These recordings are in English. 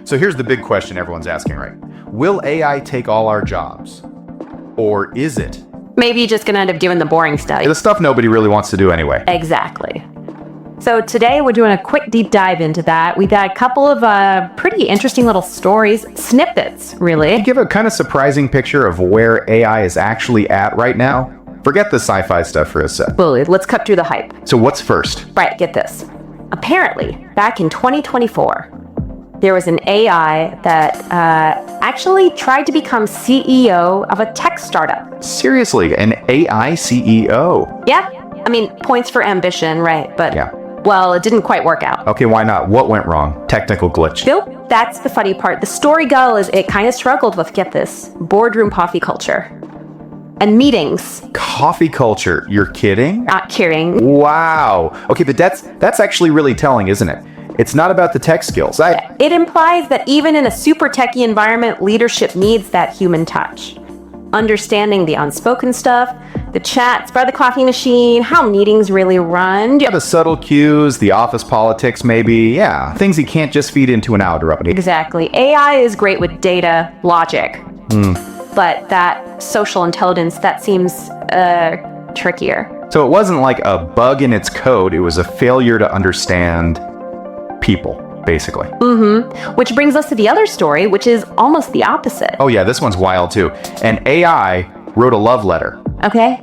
So here's the big question everyone's asking, right? Will AI take all our jobs? Or is it? Maybe you're just going to end up doing the boring stuff. The stuff nobody really wants to do anyway. Exactly. So today we're doing a quick deep dive into that. We've got a couple of pretty interesting little stories, snippets, really. Give a kind of surprising picture of where AI is actually at right now. Forget the sci-fi stuff for a sec. Well, let's cut through the hype. So what's first? Right, get this. Apparently, back in 2024, there was an AI that actually tried to become CEO of a tech startup. Seriously, an AI CEO? Yeah, I mean, points for ambition, right? But, yeah. Well, it didn't quite work out. Okay, why not? What went wrong? Technical glitch. Nope, that's the funny part. The story is it kind of struggled with, get this, boardroom coffee culture. And meetings. Coffee culture? You're kidding? Not kidding. Wow. Okay, but that's actually really telling, isn't it? It's not about the tech skills. It implies that even in a super techie environment, leadership needs that human touch. Understanding the unspoken stuff, the chats by the coffee machine, how meetings really run. Yeah, the subtle cues, the office politics maybe. Yeah, things you can't just feed into an algorithm. Exactly. AI is great with data, logic. But that social intelligence, that seems trickier. So it wasn't like a bug in its code, it was a failure to understand people, basically. Which brings us to the other story, which is almost the opposite. Oh yeah, this one's wild too. An AI wrote a love letter. Okay.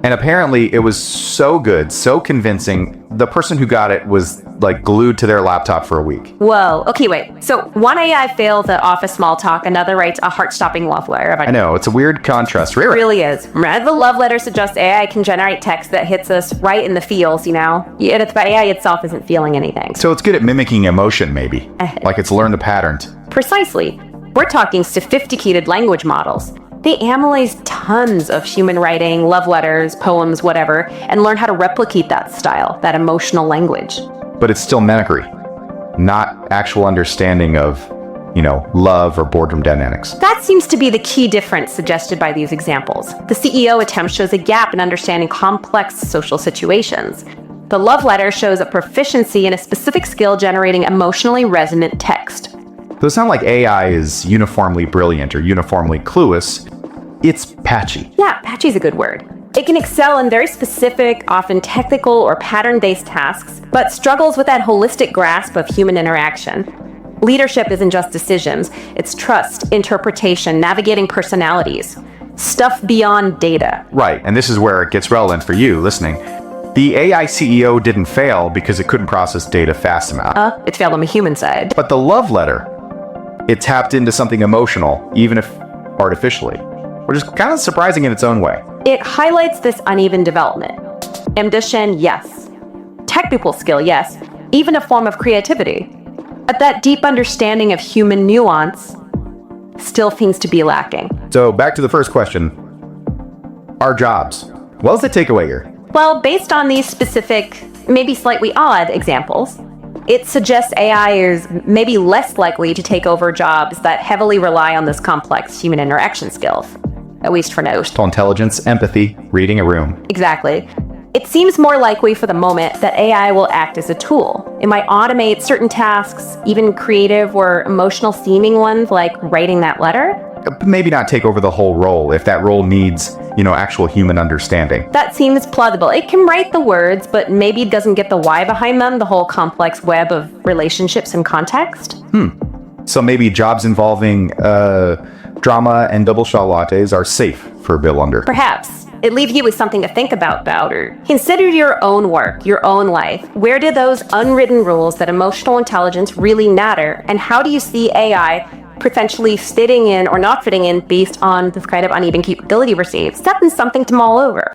And apparently it was so good, so convincing, the person who got it was like glued to their laptop for a week. Whoa, okay, wait. So one AI failed the office small talk, another writes a heart-stopping love letter. I know, it's a weird contrast. It really is. The love letter suggests AI can generate text that hits us right in the feels, you know? But AI itself isn't feeling anything. So it's good at mimicking emotion, maybe. Like it's learned the pattern. Precisely. We're talking sophisticated language models. They analyze tons of human writing, love letters, poems, whatever, and learn how to replicate that style, that emotional language. But it's still mimicry, not actual understanding of, love or boardroom dynamics. That seems to be the key difference suggested by these examples. The CEO attempt shows a gap in understanding complex social situations. The love letter shows a proficiency in a specific skill generating emotionally resonant text. So it's not like AI is uniformly brilliant or uniformly clueless. It's patchy. Yeah, patchy is a good word. It can excel in very specific, often technical or pattern-based tasks, but struggles with that holistic grasp of human interaction. Leadership isn't just decisions. It's trust, interpretation, navigating personalities. Stuff beyond data. Right, and this is where it gets relevant for you listening. The AI CEO didn't fail because it couldn't process data fast enough. It failed on the human side. But the love letter, it tapped into something emotional, even if artificially, which is kind of surprising in its own way. It highlights this uneven development. Ambition, yes. Technical skill, yes. Even a form of creativity. But that deep understanding of human nuance still seems to be lacking. So back to the first question. Our jobs. What's the takeaway here? Well, based on these specific, maybe slightly odd examples, it suggests AI is maybe less likely to take over jobs that heavily rely on this complex human interaction skills, at least for now. Intelligence, empathy, reading a room. Exactly. It seems more likely for the moment that AI will act as a tool. It might automate certain tasks, even creative or emotional seeming ones like writing that letter. Maybe not take over the whole role if that role needs, actual human understanding. That seems plausible. It can write the words, but maybe it doesn't get the why behind them, the whole complex web of relationships and context. So maybe jobs involving drama and double shot lattes are safe for Bill Under. Perhaps. It leaves you with something to think about, or consider your own work, your own life. Where do those unwritten rules that emotional intelligence really matter, and how do you see AI potentially fitting in or not fitting in based on this kind of uneven capability received? That's something to mull over.